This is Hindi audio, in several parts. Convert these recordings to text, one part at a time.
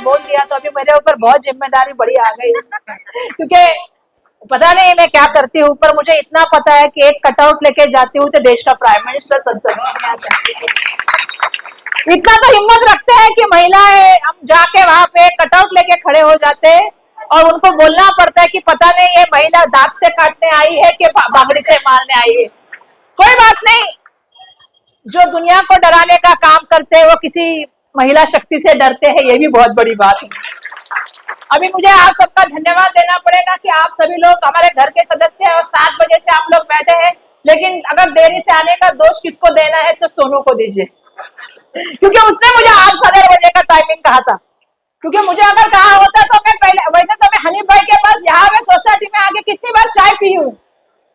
बोल दिया तो अभी मेरे ऊपर बहुत जिम्मेदारी बड़ी आ गई क्योंकि पता नहीं मैं क्या करती हूँ, पर मुझे इतना पता है कि एक कटआउट लेके जाती हूँ तो देश का प्राइम मिनिस्टर संसद में आ जाता है। इतना तो हिम्मत रखते हैं कि महिलाएं हम जाके वहां पे कटआउट लेके खड़े हो जाते हैं और उनको बोलना पड़ता है कि पता नहीं ये महिला दांत से काटने आई है कि बागड़ी से मारने आई है। कोई बात नहीं, जो दुनिया को डराने का काम करते हैं वो किसी महिला शक्ति से डरते हैं, ये भी बहुत बड़ी बात है। अभी मुझे आप सबका धन्यवाद देना पड़ेगा कि आप सभी लोग हमारे घर के सदस्य हैं और 7 बजे से आप लोग बैठे हैं, लेकिन अगर देरी से आने का दोष किसको देना है तो सोनू को दीजिए क्योंकि उसने मुझे 8-8:30 का टाइमिंग कहा था। क्योंकि मुझे अगर कहा होता तो मैं पहले, वैसे तो मैं हनीफ भाई के पास यहाँ पे सोसाइटी में आके कितनी बार चाय पी हूँ,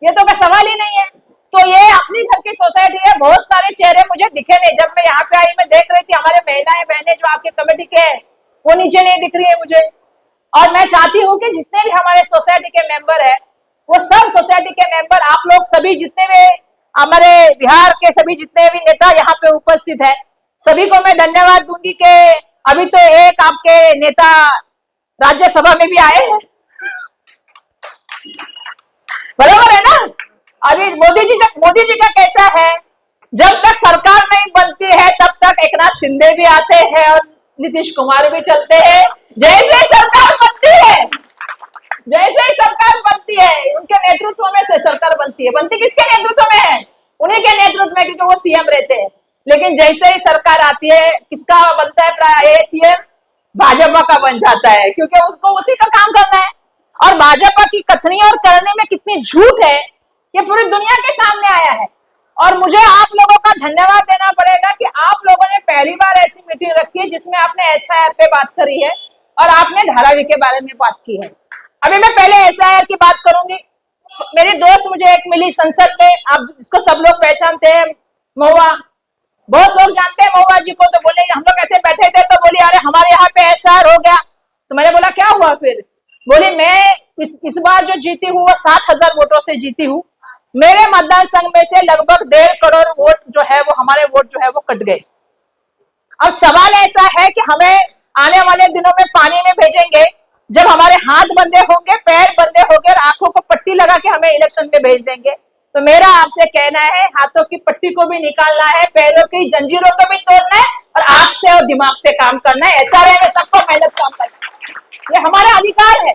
ये तो मैं सवाल ही नहीं है। तो ये अपनी घर की सोसाइटी है, बहुत सारे चेहरे मुझे दिखे नहीं। जब मैं यहाँ पे आई मैं देख रही थी हमारे महिलाएं बहनें जो आपके कमेटी के हैं वो नीचे नहीं दिख रही है मुझे। और मैं चाहती हूँ कि जितने भी हमारे सोसाइटी के मेंबर है वो सब सोसाइटी के मेंबर, आप लोग सभी जितने भी हमारे बिहार के सभी जितने भी नेता यहाँ पे उपस्थित है, सभी को मैं धन्यवाद दूंगी कि अभी तो एक आपके नेता राज्यसभा में भी आए हैं, बराबर है ना। अभी मोदी जी का कैसा है, जब तक सरकार नहीं बनती है तब तक एकनाथ शिंदे भी आते हैं और नीतीश कुमार भी चलते हैं। जैसे ही सरकार बनती है, जैसे ही सरकार बनती है उनके नेतृत्व में सरकार बनती है। बनती किसके नेतृत्व में है? उन्हीं के नेतृत्व में, क्योंकि वो सीएम रहते हैं। लेकिन जैसे ही सरकार आती है किसका बनता है प्राय सीएम? भाजपा का बन जाता है, क्योंकि उसको उसी का काम करना है। और भाजपा की कथनी और करने में कितनी झूठ है ये पूरी दुनिया के सामने आया है। और मुझे आप लोगों का धन्यवाद देना पड़ेगा कि आप लोगों ने पहली बार ऐसी मीटिंग रखी है जिसमें आपने एसआईआर पे बात करी है और आपने धारावी के बारे में बात की है। अभी मैं पहले एसआईआर की बात करूंगी। मेरी दोस्त मुझे एक मिली संसद में, आप जिसको सब लोग पहचानते हैं, महुआ, बहुत लोग जानते हैं महुआ जी को। तो बोले हम लोग ऐसे बैठे थे तो बोली अरे हमारे यहाँ पे एसआईआर हो गया। तो मैंने बोला क्या हुआ फिर? बोली मैं इस बार जो जीती हूँ वो 7,000 वोटों से जीती हूँ। मेरे मतदान संघ में से लगभग 1.5 करोड़ वोट जो है वो हमारे वोट जो है वो कट गए। अब सवाल ऐसा है कि हमें आने वाले दिनों में पानी में भेजेंगे जब हमारे हाथ बंधे होंगे, पैर बंधे होंगे और आंखों को पट्टी लगा के हमें इलेक्शन में भेज देंगे। तो मेरा आपसे कहना है हाथों की पट्टी को भी निकालना है, पैरों की जंजीरों को भी तोड़ना है और आंख से और दिमाग से काम करना है। एसआरए में सबको मेहनत काम करना है, ये हमारा अधिकार है।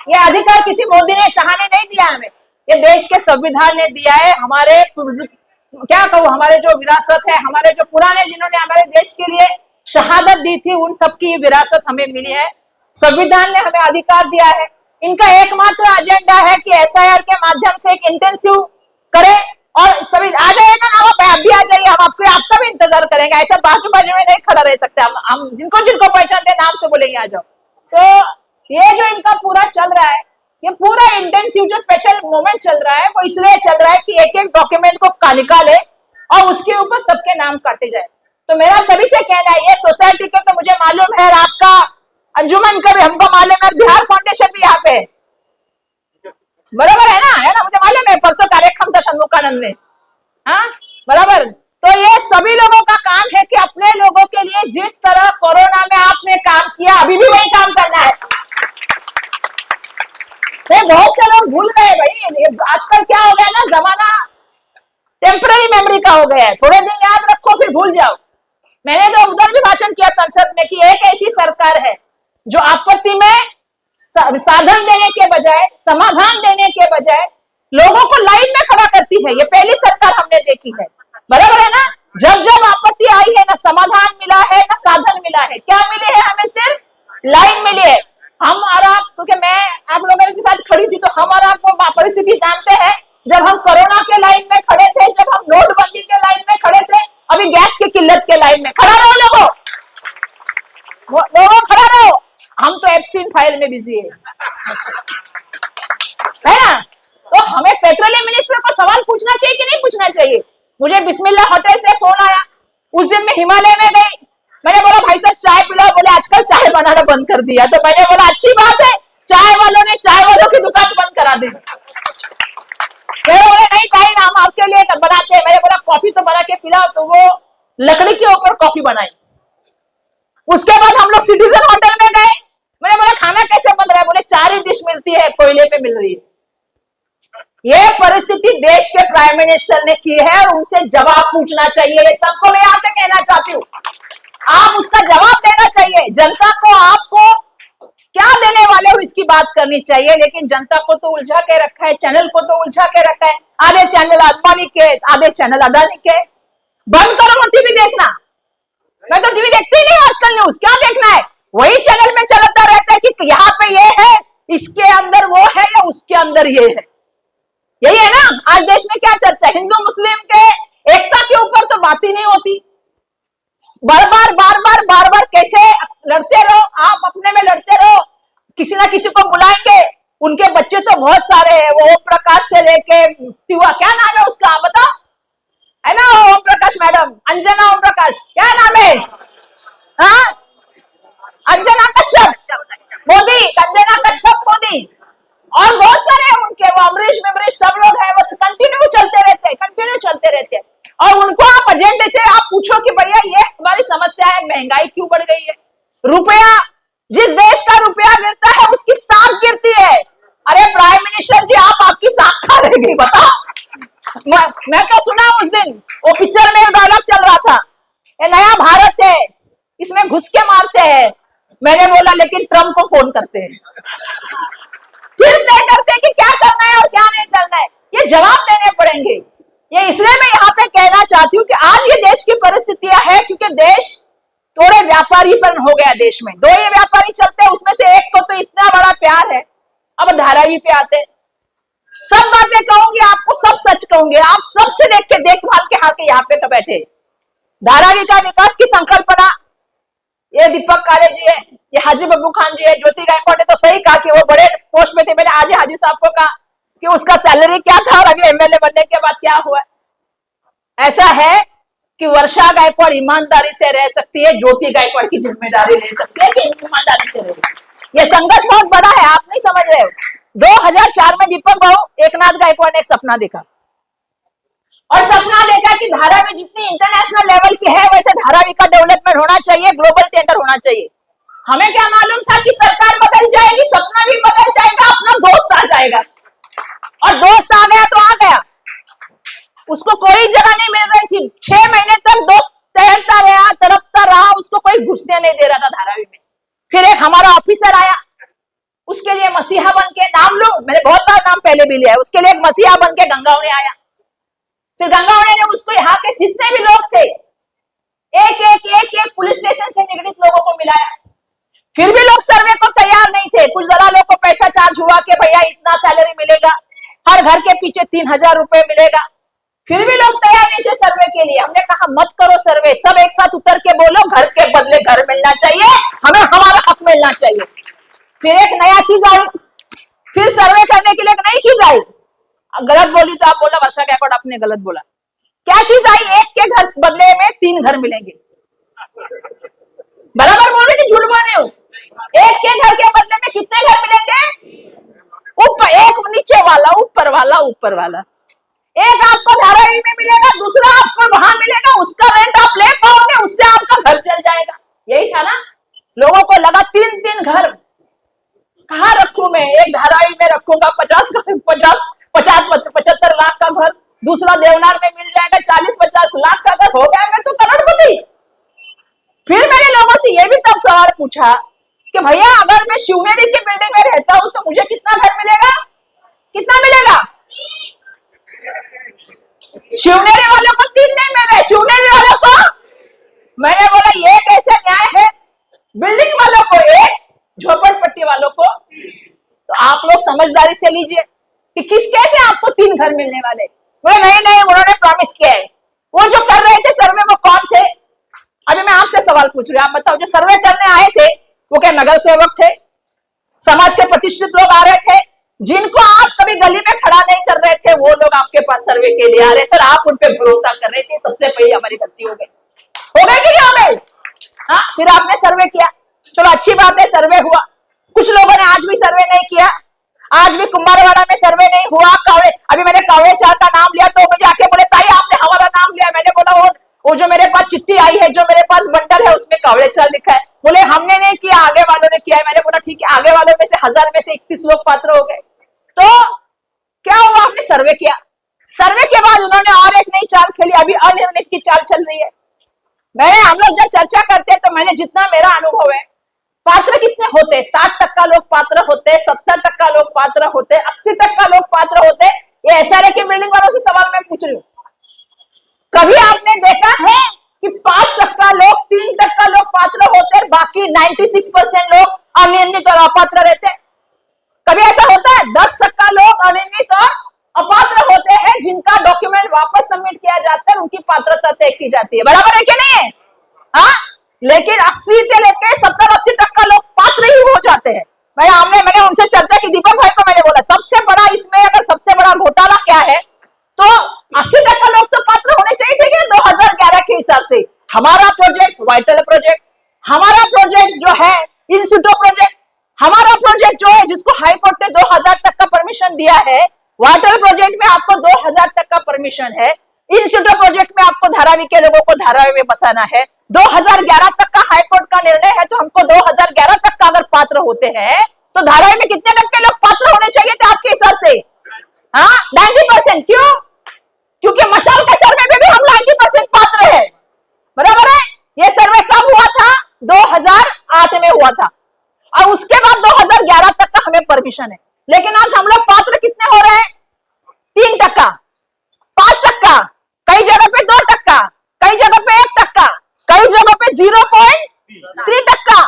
ये अधिकार किसी मोदी ने शाह ने नहीं दिया हमें, ये देश के संविधान ने दिया है। हमारे क्या कहूँ, हमारे जो विरासत है, हमारे जो पुराने जिन्होंने हमारे देश के लिए शहादत दी थी, उन सबकी विरासत हमें मिली है। संविधान ने हमें अधिकार दिया है। इनका एकमात्र एजेंडा है कि एसआईआर के माध्यम से एक इंटेंसिव करें और सभी आ जाएगा ना, आप भी आ जाइए, हम आपका भी इंतजार करेंगे। ऐसा बाजू बाजू में नहीं खड़ा रह सकते हम जिनको जिनको पहचानते नाम से बोलेंगे आ जाओ। तो ये जो इनका पूरा चल रहा है, ये पूरा इंटेंसिव जो स्पेशल मोमेंट चल रहा है वो इसलिए चल रहा है कि एक एक डॉक्यूमेंट को निकाले और उसके ऊपर सबके नाम काटे जाए। तो मेरा सभी से कहना है, ये सोसाइटी को तो मुझे मालूम है और आपका अंजुमन का भी हमको मालूम है, बिहार फाउंडेशन भी यहाँ पे बराबर है ना, मुझे मालूम है। परसों कार्यक्रम था शंमुकानंद में, हाँ बराबर। तो ये सभी लोगों का काम है कि अपने लोगों के लिए जिस तरह कोरोना में आपने काम किया अभी भी वही काम करना है। तो बहुत से लोग भूल गए भाई, आजकल क्या हो गया ना, जमाना टेम्पररी मेमोरी का हो गया है। थोड़े दिन याद रखो फिर भूल जाओ। मैंने तो उधर भी भाषण किया संसद में कि एक ऐसी सरकार है जो आपत्ति में साधन देने के बजाय, समाधान देने के बजाय लोगों को लाइन में खड़ा करती है। ये पहली सरकार हमने देखी है, बराबर है ना। जब जब आपत्ति आई है ना समाधान मिला है ना साधन मिला है। क्या मिले है हमें? सिर्फ लाइन मिली है। हम और आप, क्योंकि मैं आप लोगों के साथ खड़ी थी तो हम और आप वो परिस्थिति जानते हैं। जब हम कोरोना के लाइन में खड़े थे, जब हम नोटबंदी के लाइन में खड़े थे, अभी गैस की किल्लत के लाइन में खड़ा रहो लोगों खड़ा रहो। हम तो एप्स्टीन फाइल में बिजी है ना। तो हमें पेट्रोलियम मिनिस्टर को सवाल पूछना चाहिए कि नहीं पूछना चाहिए? मुझे बिस्मिल्लाह होटल से फोन आया, उस दिन मैं हिमालय में गई। मैंने बोला भाई साहब चाय पिलाओ, बोले आजकल चाय बनाना बंद कर दिया। तो मैंने बोला अच्छी बात है, चाय वालों ने चाय वालों की दुकान बंद करा दी। मेरे बोले नहीं ताई हम आपके लिए बनाते हैं। मैंने बोला कॉफी तो बना के पिलाओ। तो वो लकड़ी के ऊपर कॉफी बनाई। उसके बाद हम लोग सिटीजन होटल में गए, मैंने बोला खाना कैसे बन रहा है? बोले 4 ही डिश मिलती है, कोयले पे मिल रही है। ये परिस्थिति देश के प्राइम मिनिस्टर ने की है और उनसे जवाब पूछना चाहिए। ये सबको मैं यहां से कहना चाहती हूँ, आप उसका जवाब देना चाहिए। जनता को आपको क्या देने वाले हो इसकी बात करनी चाहिए, लेकिन जनता को तो उलझा के रखा है, चैनल को तो उलझा के रखा है। आधे चैनल अंबानी के, आधे चैनल अदानी के। बंद करो टीवी देखना। मैं तो टीवी देखती ही नहीं आजकल, न्यूज क्या देखना है? वही चैनल में चलता रहता है कि यहाँ पे ये है, इसके अंदर वो है, या उसके अंदर ये है। यही है ना आज देश में क्या चर्चा? हिंदू मुस्लिम के एकता के ऊपर तो बात ही नहीं होती। बार बार कैसे लड़ते रहो, आप अपने में लड़ते रहो, किसी ना किसी को बुलाएंगे। उनके बच्चे तो बहुत सारे हैं, वो ओम प्रकाश से लेके क्या नाम है उसका बताओ, है ना ओम प्रकाश मैडम, अंजना ओम प्रकाश, क्या नाम है? हाँ, अंजना कश्यप मोदी, अंजना कश्यप मोदी, और बहुत सारे उनके, वो अमरीश मिमरीश सब लोग हैं, वो कंटिन्यू चलते रहते हैं। और उनको आप एजेंडे से आप पूछो कि भैया ये हमारी समस्या है, महंगाई क्यों बढ़ गई है? रुपया, जिस देश का रुपया गिरता है उसकी साख गिरती है। अरे प्राइम मिनिस्टर जी, आप आपकी साख खा रह गई, बताओ। मैं तो सुना उस दिन वो पिक्चर में डायलॉग चल रहा था, ये नया भारत है, इसमें घुस के मारते हैं। मैंने बोला लेकिन ट्रम्प को फोन करते हैं, फिर तय करते हैं कि क्या करना है और क्या नहीं करना है। ये जवाब देने पड़ेंगे। ये इसलिए मैं यहाँ पे कहना चाहती हूँ कि आज ये देश की परिस्थितियां है क्योंकि देश थोड़े व्यापारीपन हो गया। देश में 2 ही व्यापारी चलते हैं, उसमें से एक को तो इतना बड़ा प्यार है। अब धारावी पे आते हैं, सब बातें कहूंगी आपको, सब सच कहूंगी, आप सबसे देख के देखभाल के आके यहाँ पे बैठे। धारावी का विकास की संकल्पना ये दीपक काले जी है, ये हाजी बब्बू खान जी है, ज्योति गायकवाड़ ने तो सही कहा कि वो बड़े पोस्ट में थे। मैंने आज हाजी साहब को कहा कि उसका सैलरी क्या था और अभी एमएलए बनने के बाद क्या हुआ। ऐसा है कि वर्षा गायकवाड़ ईमानदारी से रह सकती है, ज्योति गायकवाड़ की जिम्मेदारी ले सकती है कि ईमानदारी से रहे। ये संघर्ष बहुत बड़ा है, आप नहीं समझ रहे हो। 2004 में दीपक बाबू एकनाथ गायकवाड़ ने एक सपना देखा, और सपना देखा कि धारावी जितनी इंटरनेशनल लेवल की है वैसे धारावी का डेवलपमेंट होना चाहिए, ग्लोबल टेंडर होना चाहिए। हमें क्या मालूम था कि सरकार बदल जाएगी, सपना भी बदल जाएगा, अपना दोस्त आ जाएगा। और दोस्त आ गया तो आ गया, उसको कोई जगह नहीं मिल रही थी। 6 महीने तक दोस्त तैरता रहा, तड़पता रहा, उसको कोई घुसने नहीं दे रहा था धारावी में। फिर एक हमारा ऑफिसर आया, उसके लिए मसीहा बन के, नाम लो, मैंने बहुत बार नाम पहले भी लिया है, उसके लिए एक मसीहा बन के गंगावणे आया। फिर गंगावणे ने उसको यहाँ के जितने भी लोग थे एक पुलिस स्टेशन से निगडित लोगों को मिलाया। फिर भी लोग सर्वे को तैयार नहीं थे। कुछ दलालों को पैसा चार्ज हुआ कि भैया इतना सैलरी मिलेगा, हर घर के पीछे 3000 रुपए मिलेगा। फिर भी लोग तैयार नहीं थे सर्वे के लिए। हमने कहा मत करो सर्वे, सब एक साथ उतर के बोलो घर के बदले घर मिलना चाहिए, हमें हमारा हक मिलना चाहिए। फिर एक नया चीज आई, फिर सर्वे करने के लिए एक नई चीज आई। गलत बोली तो आप बोला वर्षा गायकवाड़ आपने गलत बोला। क्या चीज आई? एक के घर बदले में 3 घर मिलेंगे। बराबर बोल रहे कि झूठ बोल रहे हो? एक के घर के बदले में कितने घर मिलेंगे? ऊपर एक, नीचे वाला, ऊपर वाला, ऊपर वाला। एक आपको धारावी में मिलेगा, दूसरा आपको वहां मिलेगा, उसका रेंट आप ले पाओगे, उससे आपका घर चल जाएगा। यही था ना? लोगों को लगा 3-3 घर कहाँ रखूं मैं? एक धारावी में रखूंगा 75 लाख का घर, दूसरा देवनार में मिल जाएगा 40-50 लाख का घर, हो गया मैं तो करोड़पति। फिर मैंने लोगों से यह भी तब सवाल पूछा कि भैया अगर मैं शिवनेरी की बिल्डिंग में रहता हूं तो मुझे कितना घर मिलेगा? कितना मिलेगा? शिवनेरी वालों को 3 नहीं मिले, शिवनेरी वालों को। मैंने बोला ये कैसे न्याय है? बिल्डिंग वालों को 1, झोपड़पट्टी वालों को। तो आप लोग समझदारी से लीजिए कि किस कैसे आपको 3 घर मिलने वाले। वो नहीं, उन्होंने प्रॉमिस किया है। वो जो कर रहे थे सर्वे वो कौन थे? अभी मैं आपसे सवाल पूछ रही हूँ, आप बताओ। जो सर्वे करने आए थे वो क्या नगर सेवक थे? समाज के प्रतिष्ठित लोग आ रहे थे जिनको आप कभी गली में खड़ा नहीं कर रहे थे, वो लोग आपके पास सर्वे के लिए आ रहे थे और आप उन पे भरोसा कर रहे थे। सबसे पहले हमारी गलती हो गई कि नहीं हो गई? हाँ, फिर आपने सर्वे किया, चलो अच्छी बात है, सर्वे हुआ। कुछ लोगों ने आज भी सर्वे नहीं किया, आज भी कुंभारवाड़ा में सर्वे नहीं हुआ। कावड़े, अभी मैंने कावड़े चार का नाम लिया तो मुझे आके बोले ताई आपने हमारा नाम लिया। मैंने बोला वो जो मेरे पास चिट्ठी आई है, जो मेरे पास बंडल है उसमें कावड़े चाल लिखा है। बोले हमने नहीं किया, आगे वालों ने किया है। मैंने बोला ठीक है, आगे वालों में से 1000 में से 31 लोग पात्र हो गए। तो क्या हुआ, हमने सर्वे किया, सर्वे के बाद उन्होंने और एक नई चाल खेली, अभी अनिर्णित की चाल चल रही है। हम लोग जब चर्चा करते हैं तो मैंने जितना मेरा अनुभव है, पात्र कितने होते, 60% लोग पात्र होते, 70% लोग पात्र होते, 80% लोग पात्र होते। ये एसआरए की बिल्डिंग वालों से सवाल मैं पूछ रही हूँ, कभी आपने देखा है कि 5% लोग, 3% लोग पात्र होते, बाकी 96% लोग अनिर्णित और अपात्र रहते? कभी ऐसा होता है? 10% लोग अनिर्णित और अपात्र होते हैं, जिनका डॉक्यूमेंट वापस सबमिट किया जाता है, उनकी पात्रता तय की जाती है। बराबर है कि नहीं है? हाँ, लेकिन 80 से लेकर 70-80% लोग पात्र ही हो जाते हैं। मैंने उनसे चर्चा की, दीपक भाई को मैंने बोला सबसे बड़ा इसमें अगर सबसे बड़ा घोटाला क्या है, तो 80% लोग तो पात्र होने चाहिए थे कि 2011 के हिसाब से। हमारा प्रोजेक्ट वाइटल प्रोजेक्ट, हमारा प्रोजेक्ट जो है इंस्टीट्यूट प्रोजेक्ट, हमारा प्रोजेक्ट जो है जिसको हाईकोर्ट ने 2000 तक का परमिशन दिया है, वाटर प्रोजेक्ट में आपको 2000 तक का परमिशन है, इंस्टीट्यूट प्रोजेक्ट में आपको धारावी के लोगों को धारावी में बसाना है। 2011 तक का हाईकोर्ट का निर्णय है, तो हमको 2011 तक का अगर पात्र होते हैं तो धारावी में कितने टक्के लोग पात्र होने चाहिए थे आपके हिसाब से? हाँ, 90%। क्यों? क्योंकि मशाल के सर्वे में भी हम 90% पात्र है। बराबर है? ये सर्वे कब हुआ था? 2008 में हुआ था, और उसके बाद 2011 तक का हमें परमिशन है। लेकिन आज हम लोग पात्र कितने हो रहे हैं? 3%, 5%, कई जगह पे 2%, कई जगह पे 1%, कई जगह पे 0.3%।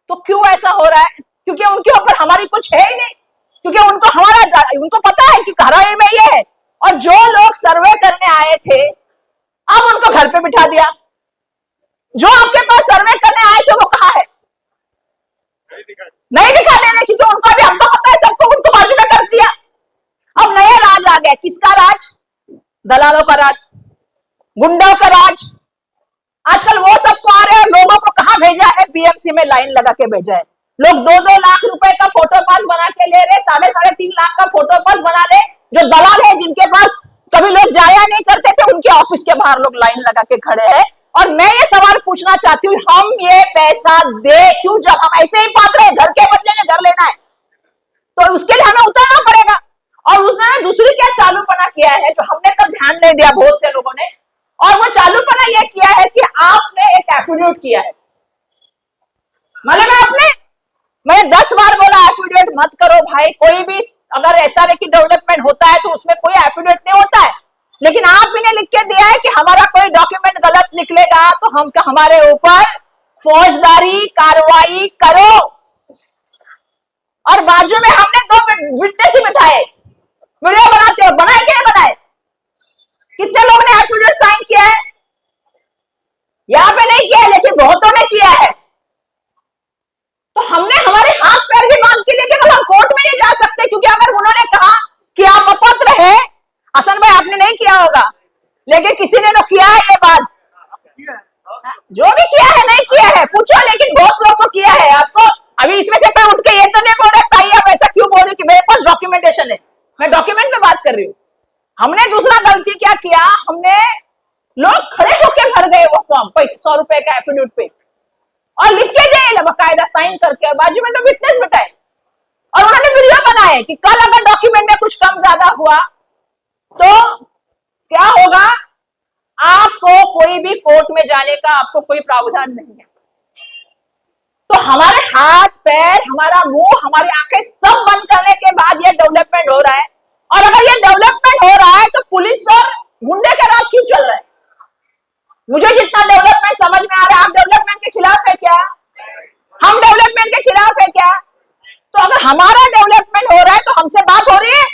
तो क्यों ऐसा हो रहा है? क्योंकि उनके ऊपर हमारी कुछ है ही नहीं, क्योंकि उनको पता है कि धारावी में ये है। और जो लोग सर्वे करने आए थे, अब उनको घर पे बिठा दिया। जो आपके पास सर्वे करने आए थे वो कहां है? नहीं दिखा दे रहे, क्योंकि उनको भी हमको पता है, सबको उनको बाजू में कर दिया। अब नया राज आ गया। किसका राज? दलालों का राज, गुंडों का राज। आजकल वो सबको आ रहे हैं, लोगों को कहां भेजा है? बीएमसी में लाइन लगा के भेजा है। लोग 2-2 लाख रुपए का फोटो पास बना के ले रहे, 3.5 लाख का फोटो पास बना ले। जो दलाल है, जिनके पास कभी लोग जाया नहीं करते थे, उनके ऑफिस के बाहर लोग लाइन लगा के खड़े हैं। और मैं ये सवाल पूछना चाहती हूँ, हम ये पैसा दे क्यों? जब हम ऐसे ही पात्र है, घर के बदले में घर लेना है, तो उसके लिए हमें उतरना पड़ेगा। और उसने दूसरी क्या चालूपना किया है, जो हमने कब ध्यान नहीं दिया बहुत से लोगों ने, और वो चालूपना यह किया है कि आपने एक एफिडेविट किया है। मालूम है आपने? मैंने 10 बार बोला एफिडेविट मत करो भाई। कोई भी अगर एसआरए की डेवलपमेंट होता है तो उसमें कोई एफिडेविट नहीं होता है। लेकिन आप भी ने लिख के दिया है कि हमारा कोई डॉक्यूमेंट गलत निकलेगा तो हमारे ऊपर फौजदारी कार्रवाई करो। और बाजू में हमने 2 विटनेस ही बिठाए। वीडियो बनाते हो, बनाए कि नहीं बनाए? कितने लोग ने एफिडेविट साइन किया है? यहां पे नहीं किया है, लेकिन बहुतों ने किया है। तो हमने हमारे हाथ पैर भी बांध के लिए केवल हम कोर्ट में नहीं जा सकते, क्योंकि अगर उन्होंने कहा कि आप अपात्र है, हसन भाई आपने नहीं किया होगा, लेकिन किसी ने तो किया है ये बात। जो भी किया है नहीं किया है पूछो, लेकिन बहुत लोग को किया है। आपको अभी इसमें से कोई उठ के ये तो नहीं बोल रहा है आप ऐसा क्यों बोल रहे हो कि मेरे पास डॉक्यूमेंटेशन है। मैं डॉक्यूमेंट में बात कर रही हूँ। हमने दूसरा गलती क्या किया, हमने लोग खड़े होकर भर गए वो फॉर्म 100 रुपए का एफिडेविट पे, और लिख के दे बकायदा साइन करके, और बाजू में तो विटनेस बिठाए। और उन्होंने वीडियो बनाए कि कल अगर डॉक्यूमेंट में कुछ कम ज्यादा हुआ तो क्या होगा। आपको कोई भी कोर्ट में जाने का आपको कोई प्रावधान नहीं है। तो हमारे हाथ पैर, हमारा मुंह, हमारी आंखें सब बंद करने के बाद ये डेवलपमेंट हो रहा है। और अगर ये डेवलपमेंट हो रहा है तो पुलिस और गुंडे का राज क्यों चल रहा है? मुझे जितना डेवलपमेंट समझ में आ रहा है, आप डेवलपमेंट के खिलाफ है क्या? हम डेवलपमेंट के खिलाफ है क्या? तो अगर हमारा डेवलपमेंट हो रहा है तो हमसे बात हो रही है।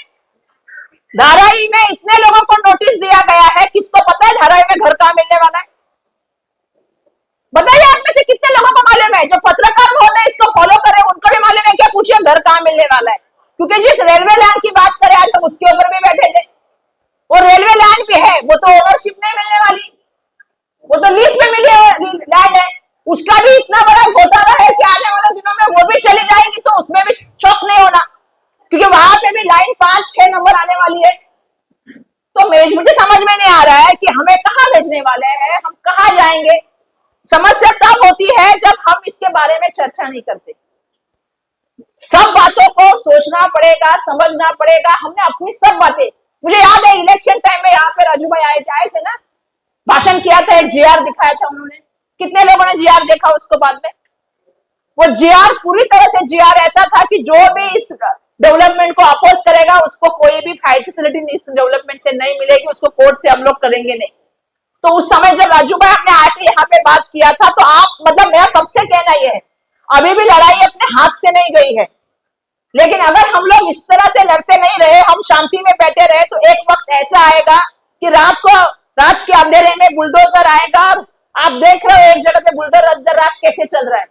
धारावी में इतने लोगों को नोटिस दिया गया है, किसको पता है धारावी में घर कहां मिलने वाला है? बताइए आप में से कितने लोगों को मालूम है? जो पत्रकार महोदय इसको फॉलो कर रहे हैं उनको भी मालूम है क्या? पूछिए घर कहां मिलने वाला है। क्योंकि जिस रेलवे लाइन की बात करें आज हम उसके ऊपर भी बैठे थे। वो रेलवे लाइन भी है, वो तो ओनरशिप नहीं मिलने वाली, वो तो लीज पे मिली लैंड है। उसका भी इतना बड़ा घोटाला है कि आने वाले दिनों में वो भी चली जाएगी, तो उसमें भी शौक नहीं होना, क्योंकि वहां पे भी लाइन 5-6 नंबर आने वाली है। तो मुझे समझ में नहीं आ रहा है कि हमें कहां भेजने वाले हैं, हम कहां जाएंगे। समस्या तब होती है जब हम इसके बारे में चर्चा नहीं करते। सब बातों को सोचना पड़ेगा, समझना पड़ेगा। हमने अपनी सब बातें, मुझे याद है इलेक्शन टाइम में यहाँ पे राजू भाई आए थे ना, भाषण किया था, एक जीआर दिखाया था उन्होंने। कितने लोगों ने जीआर देखा उसको बाद में? वो जीआर पूरी तरह से जीआर ऐसा था कि जो भी इस डेवलपमेंट को अपोज करेगा उसको कोई भी फैसिलिटी इस डेवलपमेंट से नहीं मिलेगी, उसको कोर्ट से हम लोग करेंगे नहीं। तो उस समय जब राजू भाई अपने आके यहाँ पे बात किया था, तो आप मतलब मेरा सबसे कहना यह है, अभी भी लड़ाई अपने हाथ से नहीं गई है, लेकिन अगर हम लोग इस तरह से लड़ते नहीं रहे, हम शांति में बैठे रहे, तो एक वक्त ऐसा आएगा कि रात के अंधेरे में बुलडोजर आएगा। आप देख रहे हो एक जगह पे बुलडोजर राज कैसे चल रहा है,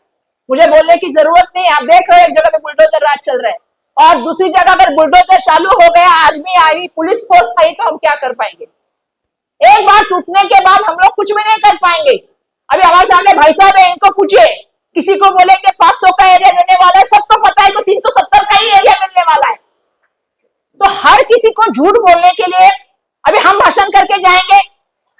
मुझे बोलने की जरूरत नहीं, आप देख रहे हो एक जगह पे बुलडोजर राज चल रहा है। और दूसरी जगह अगर बुलडोजर चालू हो गया, आदमी आई, पुलिस फोर्स आई, तो हम क्या कर पाएंगे? एक बार टूटने के बाद हम लोग कुछ भी नहीं कर पाएंगे। अभी हमारे सामने भाई साहब है, इनको पूछिए, किसी को बोले कि 500 का एरिया देने वाला है, सबको पता है तो 370 का ही एरिया मिलने वाला है। तो हर किसी को झूठ बोलने के लिए अभी हम भाषण करके जाएंगे,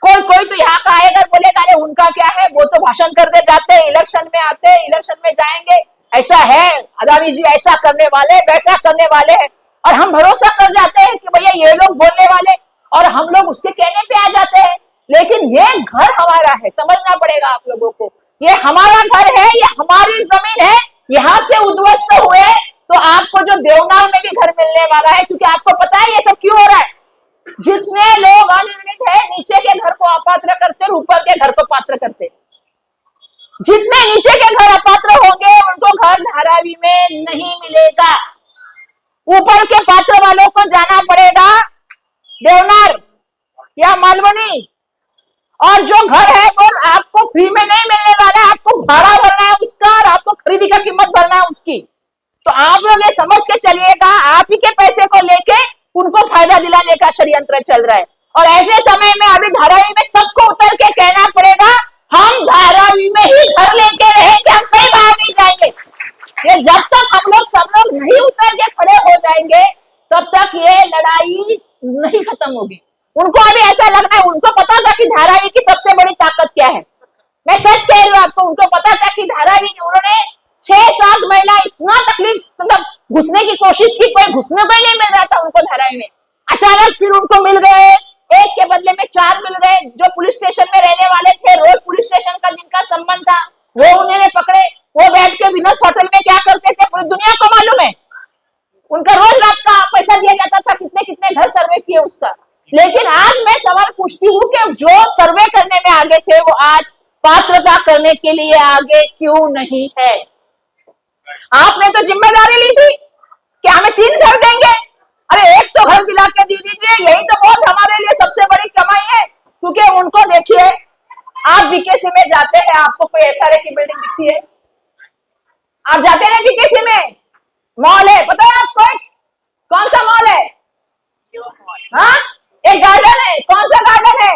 कोई तो यहाँ का आएगा बोलेगा अरे उनका क्या है, वो तो भाषण करते जाते हैं, इलेक्शन में आते हैं, इलेक्शन में जाएंगे, ऐसा है अदानी जी, ऐसा करने वाले, वैसा करने वाले हैं, और हम भरोसा कर जाते हैं कि भैया ये लोग बोलने वाले, और हम लोग उसके कहने पे आ जाते हैं। लेकिन ये घर हमारा है, समझना पड़ेगा आप लोगों को, ये हमारा घर है, ये हमारी जमीन है। यहाँ से उद्ध्वस्त हुए तो आपको जो देवनार में भी घर मिलने वाला है, क्योंकि आपको पता है ये सब क्यों हो रहा है। जितने लोग अनिर्णित है, नीचे के घर को अपात्र करते और ऊपर के घर को पात्र करते। जितने नीचे के घर अपात्र होंगे उनको घर धारावी में नहीं मिलेगा, ऊपर के पात्र वालों को जाना पड़ेगा देवनार या मालवनी। और जो घर है वो आपको फ्री में नहीं मिलने वाला है, आपको भाड़ा भरना है उसका, और आपको खरीदी का कीमत भरना है उसकी। तो आप लोग ये समझ के चलिएगा, आप ही के पैसे को लेके उनको फायदा दिलाने का षड्यंत्र चल रहा है। और ऐसे समय में अभी धारावी में सबको उतर के कहना पड़ेगा, हम धारावी में ही घर लेके रहेंगे, हम कहीं बाहर नहीं जाएंगे। ये जब तक हम लोग सब लोग नहीं उतर के खड़े हो जाएंगे, तब तक ये लड़ाई नहीं खत्म होगी। उनको अभी ऐसा लग रहा है, उनको पता था कि धारावी की सबसे बड़ी ताकत क्या है। मैं सच कह रही हूँ आपको, उनको पता था कि धारावी, उन्होंने 6-7 महीना इतना तकलीफ, मतलब घुसने की कोशिश की, कोई घुसने को ही नहीं मिल रहा था उनको धारावी में। अचानक फिर उनको मिल गए, एक के बदले में 4 मिल गए। जो पुलिस स्टेशन में रहने वाले थे, रोज पुलिस स्टेशन का जिनका संबंध था, वो उन्होंने पकड़े। वो बैठ के विनस होटल में क्या करते थे पूरी दुनिया को मालूम है। उनका रोज रात का पैसा दिया जाता था, कितने कितने घर सर्वे किए उसका। लेकिन आज मैं सवाल पूछती हूँ कि जो सर्वे करने में आगे थे, वो आज पात्रता करने के लिए आगे क्यों नहीं है? आपने तो जिम्मेदारी ली थी कि हमें 3 घर देंगे, अरे एक तो घर दिला के दे दीजिए, यही तो बहुत हमारे लिए सबसे बड़ी कमाई है। क्योंकि उनको देखिए, आप बीकेसी में जाते हैं, आपको कोई एसआरए की बिल्डिंग दिखती है? आप जाते हैं बीकेसी में, मॉल है, पता है आपको कौन सा मॉल है? हाँ, एक गार्डन है, कौन सा गार्डन है?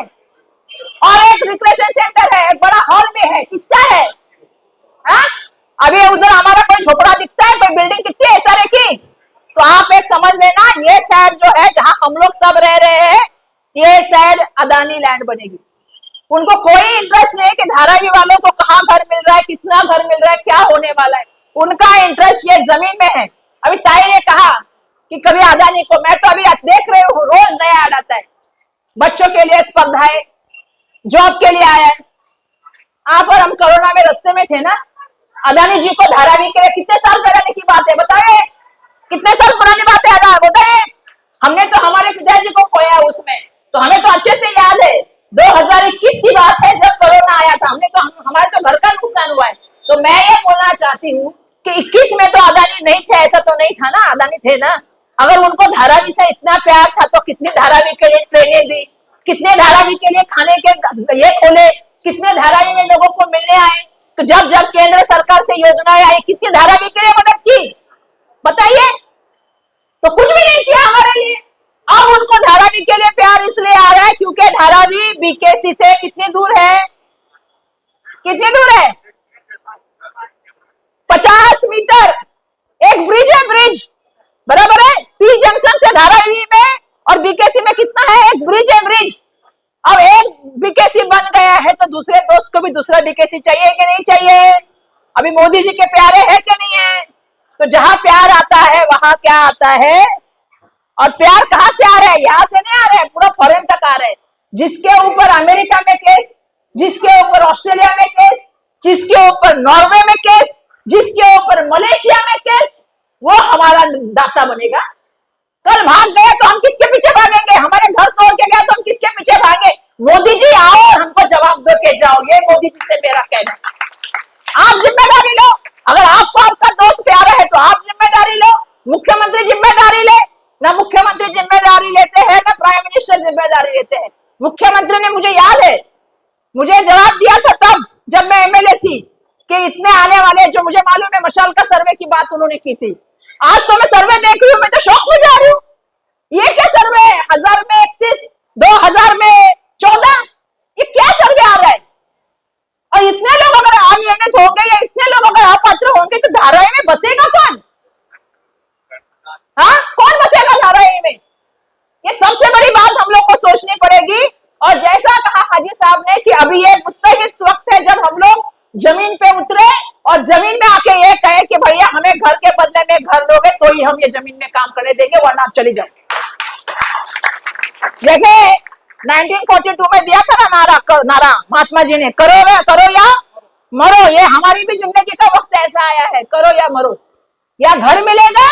और एक रिक्रिएशन सेंटर है, एक बड़ा हॉल में है, किसका है? हाँ, अभी उधर हमारा कोई झोपड़ा दिखता है, कोई बिल्डिंग दिखती है एसआरए की? तो आप एक समझ लेना, ये साइड जो है जहां हम लोग सब रह रहे हैं, ये साइड अदानी लैंड बनेगी। उनको कोई इंटरेस्ट नहीं है कि धारावी वालों को कहाँ घर मिल रहा है, कितना घर मिल रहा है, क्या होने वाला है। उनका इंटरेस्ट ये जमीन में है। अभी ताई ने कहा कि कभी अदानी को, मैं तो अभी देख रहे हूँ रोज नया ऐड आता है, बच्चों के लिए स्पर्धाएं, जॉब के लिए आया है। आप और हम कोरोना में रास्ते में थे ना, अदानी जी को धारावी के लिए कितने साल पहले की बात है, बताइए कितने साल पुरानी बात है बताइए। हमने तो हमारे पिताजी को खोया उसमें, तो हमें तो अच्छे से याद है 2021 की बात है जब कोरोना आया था। हमारे तो घर का नुकसान हुआ है। तो मैं ये बोलना चाहती हूँ कि 21 में तो अदानी नहीं थे, ऐसा तो नहीं था ना, अदानी थे ना। अगर उनको धारावी से इतना प्यार था तो कितनी धारावी के लिए ट्रेनें दी, कितने धारावी के लिए खाने के ये खोले, कितने धारावी में लोगों को मिलने आए। तो जब जब केंद्र सरकार से योजनाएं आई, कितनी धारावी के लिए मदद की बताइए? तो कुछ भी नहीं किया हमारे लिए। अब उनको धारावी के लिए प्यार इसलिए आ रहा है क्योंकि धारावी बीकेसी से कितनी दूर है? कितनी दूर है? 50 मीटर। एक ब्रिज है, ब्रिज बराबर है। टी जंक्शन से धारावी में और बीकेसी में कितना है? एक ब्रिज है, ब्रिज। अब एक बीकेसी बन गया है तो दूसरे दोस्त को भी दूसरा बीकेसी चाहिए कि नहीं चाहिए? अभी मोदी जी के प्यारे है कि नहीं है? तो जहां प्यार आता है वहां क्या आता है? और प्यार कहां से आ रहा है? यहां से नहीं आ रहा है, पूरा फॉरेन तक आ रहा है। जिसके ऊपर अमेरिका में केस, जिसके ऊपर ऑस्ट्रेलिया में केस, जिसके ऊपर नॉर्वे में केस, जिसके ऊपर मलेशिया में केस, वो हमारा दाता बनेगा। कल भाग गए तो हम किसके पीछे भागेंगे? हमारे घर तोड़ के गया तो हम किसके पीछे भागे? मोदी जी आओ और हमको जवाब दो के जाओ, ये मोदी जी से मेरा कहना। आप जिम्मेदारी लो। अगर आपको आपका दोस्त प्यारा है तो आप जिम्मेदारी लो। मुख्यमंत्री जिम्मेदारी ले ना, मुख्यमंत्री जिम्मेदारी लेते हैं ना प्राइम मिनिस्टर जिम्मेदारी लेते हैं। मुख्यमंत्री ने, मुझे याद है, मुझे जवाब दिया था तब जब मैं एमएलए थी कि इतने आने वाले, जो मुझे मालूम है मशाल का सर्वे की बात उन्होंने की थी। आज तो मैं सर्वे देख रही हूँ, मैं तो शौक में जा रही हूँ। ये क्या सर्वे है? 1000 में 31, 2000 में 14, ये क्या सर्वे आ रहा है? और इतने लोग अगर अनियमित होंगे या इतने लोग अगर अपात्र होंगे तो धारावी में बसेगा कौन? हाँ, कौन बसेगा धारावी में? ये सबसे बड़ी बात हम लोग को सोचनी पड़ेगी। और जैसा कहा हाजी साहब ने कि अभी ये मुस्तहिद वक्त है जब हम लोग जमीन पे उतरे और जमीन में आके ये कहे कि भैया हमें घर के बदले में घर दोगे तो ही हम ये जमीन में काम करने देंगे, वरना आप चली जाओ। जैसे 1942 में दिया था ना नारा महात्मा जी ने, करो या मरो। ये हमारी भी जिंदगी का वक्त ऐसा आया है, करो या मरो। या घर मिलेगा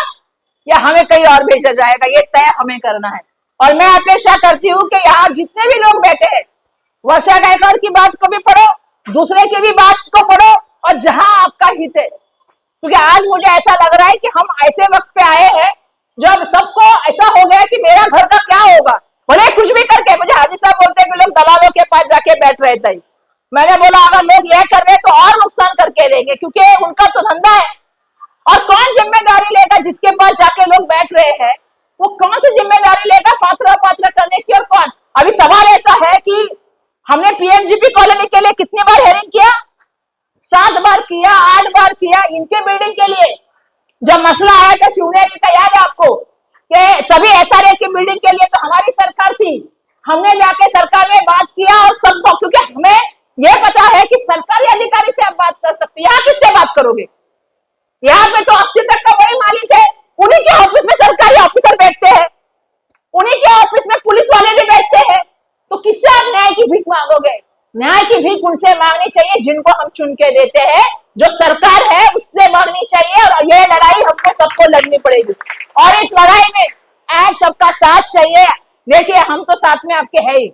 या हमें कहीं और भेजा जाएगा, ये तय हमें करना है। और मैं अपेक्षा करती हूँ कि यहाँ जितने भी लोग बैठे हैं, वर्षा गायकवाड़ की बात को भी पढ़ो, दूसरे की भी बात को पढ़ो, और जहां आपका हित है। क्योंकि आज मुझे ऐसा लग रहा है कि हम ऐसे वक्त पे आए हैं जब सबको ऐसा हो गया कि मेरा घर का क्या होगा, भले कुछ भी करके। मुझे हाजी साहब बोलते हैं कि लोग दलालों के पास जाके बैठ रहे थे। मैंने बोला अगर लोग यह कर रहे तो और नुकसान करके लेंगे, क्योंकि उनका तो धंधा है। और कौन जिम्मेदारी लेगा? जिसके पास जाके लोग बैठ रहे हैं वो कौन सी जिम्मेदारी लेगा पात्र अपात्र करने की? और कौन? अभी सवाल ऐसा है कि हमने पीएमजीपी कॉलोनी के लिए कितनी बार हेयरिंग किया? 7 बार किया, 8 बार किया। इनके बिल्डिंग के लिए जब मसला आया था शिवनेरी का, याद है आपको कि सभी एसआरए की बिल्डिंग के लिए तो हमारी सरकार थी, हमने जाके सरकार में बात किया और सबको, क्योंकि हमें यह पता है कि सरकारी अधिकारी से आप बात कर सकते हैं। यहाँ किससे बात करोगे? यहाँ पे तो 80% वही मालिक है, उन्हीं के ऑफिस में सरकारी ऑफिसर बैठते हैं, उन्हीं के ऑफिस में पुलिस वाले भी बैठते हैं। तो किससे आप न्याय की भीख मांगोगे? न्याय की भीख उनसे मांगनी चाहिए जिनको हम चुन के देते हैं, जो सरकार है उससे मांगनी चाहिए। और यह लड़ाई हमको सबको लड़नी पड़ेगी और इस लड़ाई में आप सबका साथ चाहिए। देखिए हम तो साथ में आपके है ही।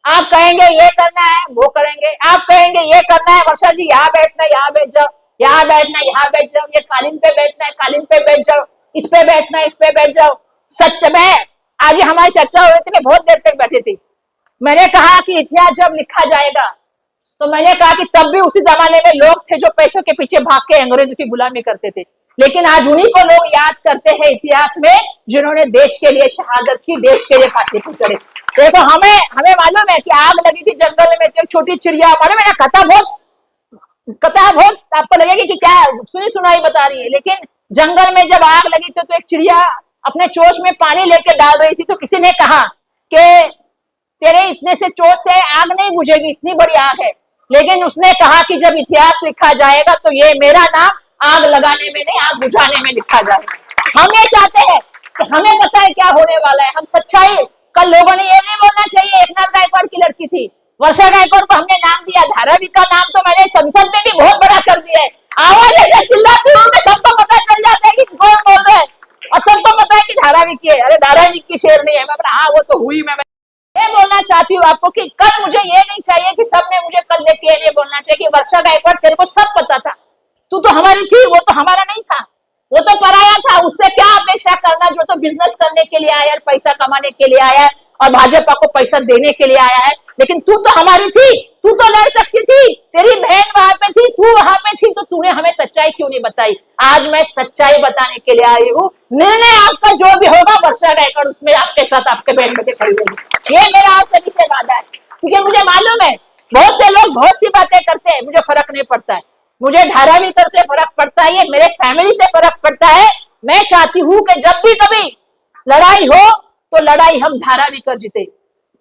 आप कहेंगे ये करना है वो करेंगे, आप कहेंगे ये करना है वर्षा जी यहाँ बैठना है यहाँ बैठ जाओ, यहाँ बैठना है यहाँ बैठ जाओ, ये कालीन पे बैठना है कालीन पे बैठ जाओ, इस पे बैठना है इस पे बैठ जाओ। सच में आज हमारी चर्चा हो रही थी, मैं बहुत देर तक बैठी थी। मैंने कहा कि इतिहास जब लिखा जाएगा तो मैंने कहा कि तब भी उसी जमाने में लोग थे जो पैसों के पीछे भाग के अंग्रेजों की गुलामी करते थे, लेकिन आज उन्हीं को लोग याद करते हैं इतिहास में जिन्होंने देश के लिए शहादत की, देश के लिए फांसी पर चढ़े। देखो हमें मालूम है कि आग लगी थी जंगल में, तो एक छोटी चिड़िया, मालूम है ना, कथा बहुत आपको लगेगी कि क्या सुनी सुनाई बता रही है, लेकिन जंगल में जब आग लगी तो एक चिड़िया अपने चोंच में पानी लेके डाल रही थी, तो किसी ने कहा कि तेरे इतने से चोंच से आग नहीं बुझेगी, इतनी बड़ी आग है। लेकिन उसने कहा कि जब इतिहास लिखा जाएगा तो ये मेरा नाम आग लगाने में नहीं आग बुझाने में लिखा जाएगा। हम ये चाहते हैं कि हमें पता है क्या होने वाला है, हम सच्चाई। कल लोगों ने ये नहीं बोलना चाहिए एकनाथ गायकवाड़ की लड़की थी, वर्षा गायकवाड़ को हमने नाम दिया, धारावी का नाम तो मैंने संसद में भी बहुत बड़ा कर दिया है। आवाज ऐसे चिल्लाती हूँ कि सबको पता चल जाता है कि कौन बोल रहे हैं और सबको पता है कि धारावी की है। अरे धारावी की शेर नहीं है। मैं बोला हाँ वो तो हुई। मैं ये बोलना चाहती हूँ आपको कि कल मुझे ये नहीं चाहिए कि सबने मुझे कल देख के ये बोलना चाहिए कि वर्षा गायकवाड़ तेरे को सब पता था, तू तो हमारी थी, वो तो हमारा नहीं था, वो तो पराया था, उससे क्या अपेक्षा करना जो तो बिजनेस करने के लिए आया है, पैसा कमाने के लिए आया है और भाजपा को पैसा देने के लिए आया है। लेकिन तू तो हमारी थी, तू तो लड़ सकती थी, तेरी बहन वहां पे थी, तू वहां पे थी, तो तूने हमें सच्चाई क्यों नहीं बताई? आज मैं सच्चाई बताने के लिए आई हूँ। निर्णय आपका जो भी होगा वर्षा गायकवाड़ उसमें आपके साथ आपके बहन बेटे खड़ी होगी, ये मेरा आप सभी से वादा है। क्योंकि मुझे मालूम है बहुत से लोग बहुत सी बातें करते हैं, मुझे फर्क नहीं पड़ता है, मुझे धारावी कर से फर्क पड़ता है, ये मेरे फैमिली से फर्क पड़ता है। मैं चाहती हूँ कि जब भी कभी लड़ाई हो तो लड़ाई हम धारावी कर जीते,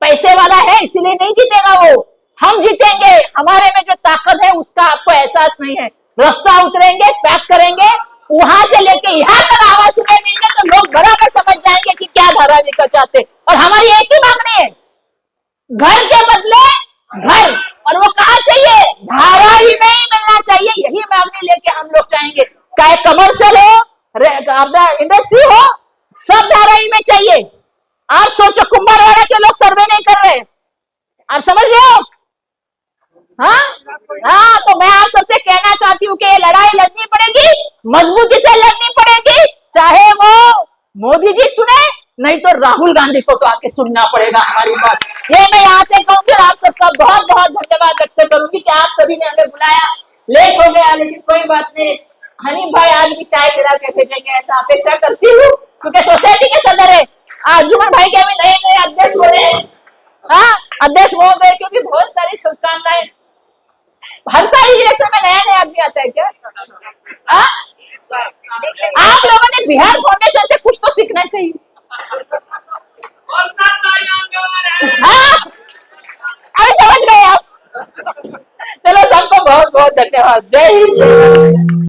पैसे वाला है इसीलिए नहीं जीतेगा वो। हम जीतेंगे, हमारे में जो ताकत है उसका आपको एहसास नहीं है। रास्ता उतरेंगे, पैक करेंगे, वहां से लेके यहाँ तक आवाज सुनाई देंगे तो लोग बराबर समझ जाएंगे कि क्या धारा निकल चाहते। और हमारी एक ही मांगनी है, घर के बदले घर, और वो कहाँ चाहिए, धारावी में ही मिलना चाहिए। यही मांगनी लेके हम लोग चाहेंगे, चाहे कमर्शियल हो, अपना इंडस्ट्री हो, सब धारावी में चाहिए। आप सोचो कुंभरवाड़ा के लोग सर्वे नहीं कर रहे, आप समझ रहे हो? हाँ हाँ, तो मैं आप सबसे कहना चाहती हूँ कि ये लड़ाई लड़नी पड़ेगी, मजबूती से लड़नी पड़ेगी, चाहे वो मोदी जी सुने, नहीं तो राहुल गांधी को तो आके सुनना पड़ेगा हमारी बात। ये मैं यहाँ से कहूँगी, आप सबका बहुत बहुत धन्यवाद व्यक्त करूंगी कि आप सभी ने हमें बुलाया। लेट हो गया लेकिन कोई बात नहीं, हनीफ भाई आज भी चाय पिला के भेजेंगे ऐसा अपेक्षा करती हूँ, क्योंकि सोसाइटी के सदर है। अर्जुमन भाई के अभी नए नए अध्यक्ष हो रहे हैं, हाँ अध्यक्ष महोदय, क्योंकि बहुत सारी शुभकामनाएं। हर साल इलेक्शन में नया नया आदमी आता है क्या? हाँ, आप लोगों ने बिहार फाउंडेशन से कुछ तो सीखना चाहिए। हाँ, अभी समझ गए आप। चलो सबको बहुत बहुत धन्यवाद। जय हिंद।